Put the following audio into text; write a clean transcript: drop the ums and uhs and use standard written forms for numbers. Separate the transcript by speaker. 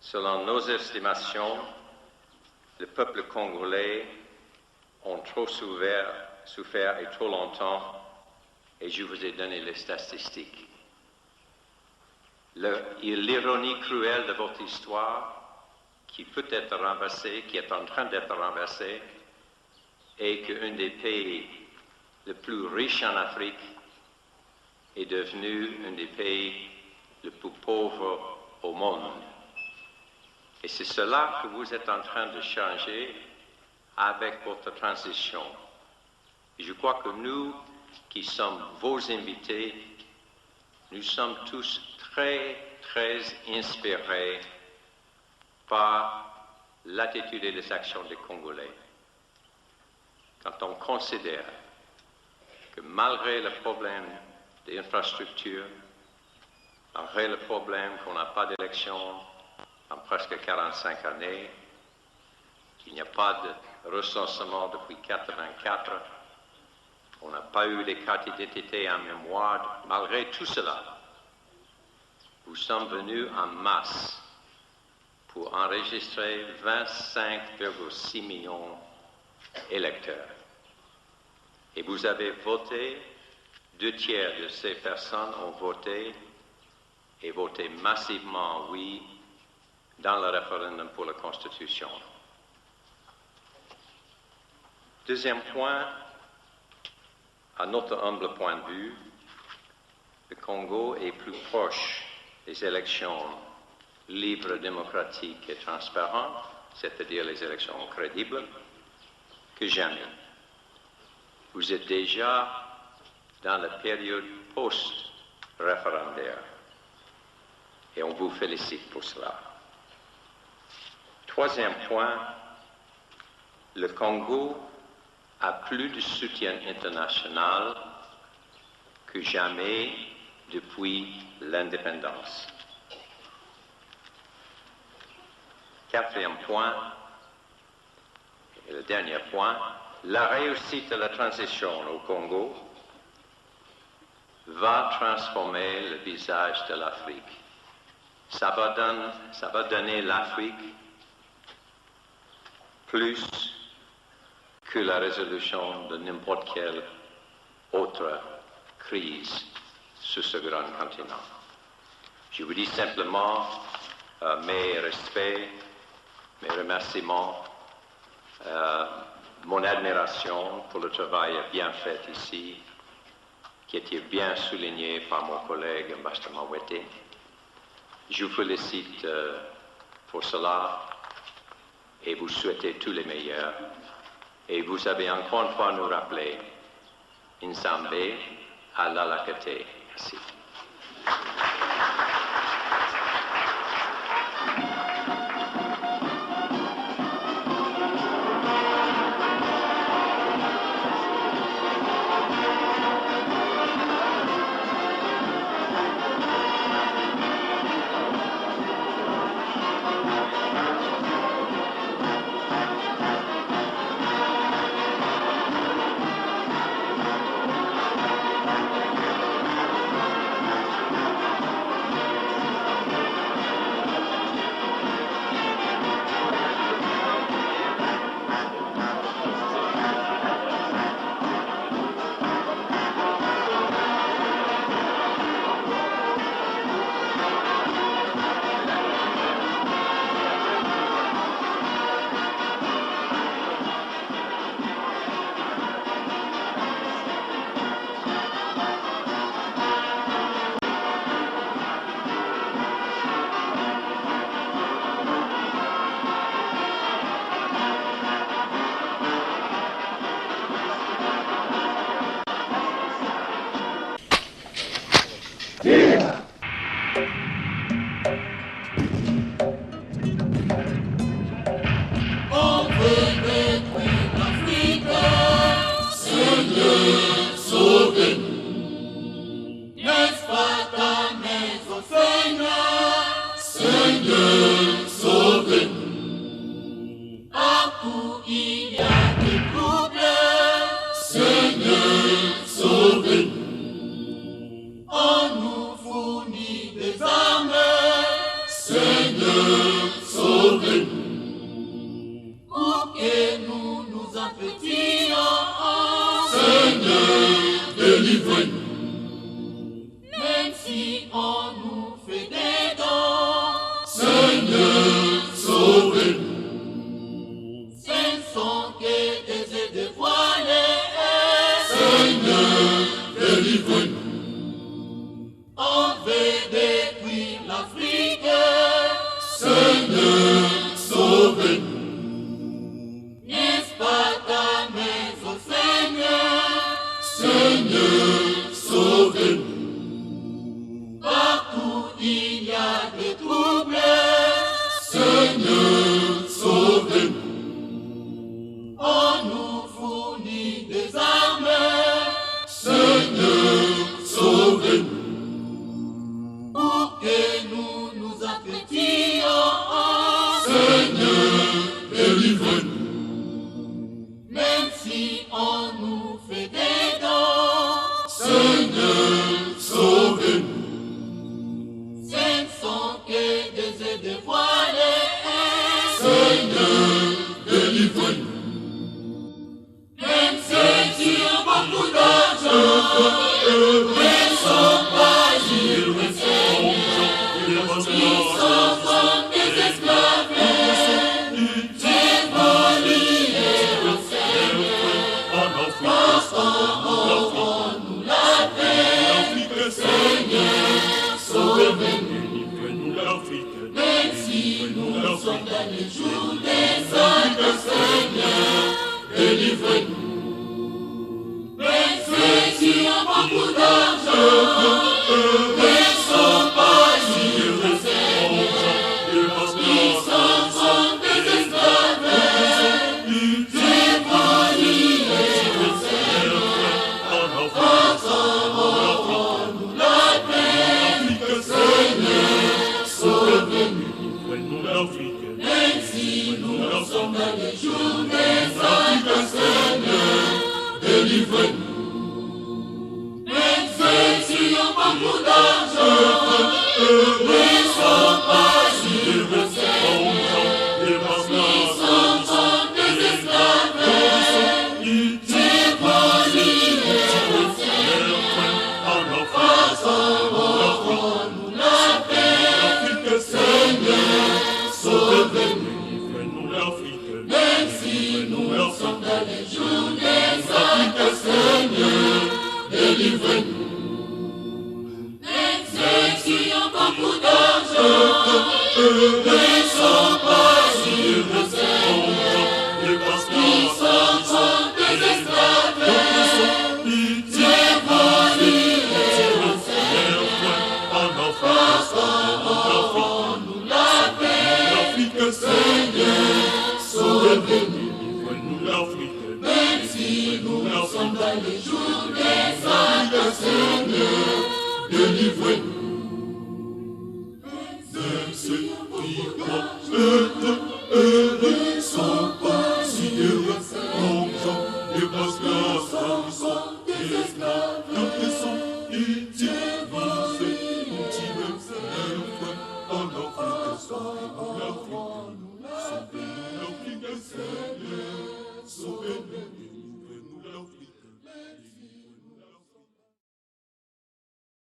Speaker 1: Selon nos estimations, le peuple congolais a trop souffert et trop longtemps, et je vous ai donné les statistiques. L'ironie cruelle de votre histoire, qui peut être renversée, qui est en train d'être renversée, est qu'un des pays les plus riches en Afrique est devenu un des pays les plus pauvres au monde. Et c'est cela que vous êtes en train de changer avec votre transition. Et je crois que nous, qui sommes vos invités, nous sommes tous très, très inspirés par l'attitude et les actions des Congolais. Quand on considère que malgré le problème d'infrastructure, malgré le problème qu'on n'a pas d'élection en presque 45 années, qu'il n'y a pas de recensement depuis 1984, on n'a pas eu les cartes d'identité en mémoire, malgré tout cela, vous sommes venus en masse pour enregistrer 25,6 millions d'électeurs. Et vous avez voté, 2/3 de ces personnes ont voté et voté massivement oui dans le référendum pour la Constitution. Deuxième point, à notre humble point de vue, le Congo est plus proche des élections libres, démocratiques et transparentes, c'est-à-dire les élections crédibles, que jamais. Vous êtes déjà dans la période post-référendaire et on vous félicite pour cela. Troisième point, le Congo a plus de soutien international que jamais depuis l'indépendance. Quatrième point, et le dernier point, la réussite de la transition au Congo va transformer le visage de l'Afrique. Ça va donner l'Afrique plus que la résolution de n'importe quelle autre crise sur ce grand continent. Je vous dis simplement mes respects, mes remerciements, mon admiration pour le travail bien fait ici, qui était bien souligné par mon collègue Mbasta Mawete. Je vous félicite pour cela et vous souhaitez tous les meilleurs. Et vous avez encore une fois nous rappelé Nzambe à l'Alakate. Merci.
Speaker 2: En nous fournit des armes, Seigneur. sauvez-nous. Pour que nous nous appétions, Seigneur, délivrez-nous. Même si on nous fait des dons, Seigneur, sauvez-nous. Ce ne sont que des œufs dévoilés, Seigneur, délivrez-nous. On veut détruire l'Afrique, Seigneur, sauvez-nous. N'est-ce pas ta maison, Seigneur? Seigneur, sauvez-nous. Partout il y a des troubles, Seigneur, sauvez-nous. On nous fournit des armes, Seigneur, sauvez-nous. Pour que nous nous appétions, Seigneur, délivrez-nous. Même si on nous fait des dons, Seigneur, sauvez-nous. Ce ne sont que des œufs dévoilés, Seigneur, délivrez-nous. Même ceux qui ont beaucoup d'argent ne sont pas libres, Seigneur. Ils sont comme des esclaves, dévoilés, Seigneur. Offrons-nous la paix, Seigneur, sauvez-nous. Même si nous sommes dans les jours des saints, Seigneur, délivrez-nous. Même ceux qui ont beaucoup d'argent ne sont pas libres, Seigneur. Ils sont comme des esclaves, dévoilés, Seigneur. Offrons-nous la paix, Seigneur, sauvez-nous. Même si nous sommes dans les jours des saints, Seigneur, délivrez-nous. Même ceux qui ont beaucoup d'argent ne sont pas libres, Seigneur. Ils sont comme des esclaves, dévoilés, Seigneur. Offrons-nous la paix, Seigneur, sauvez-nous. Même si nous sommes dans les jours des saints, Seigneur, délivrez-nous. Même ceux qui ont beaucoup d'argent ne sont pas libres, Seigneur. Ils sont comme des esclaves, dévoilés, Seigneur. Offrons-nous la paix, Seigneur, sauvez-nous. Même si nous sommes dans les jours des saints, Seigneur,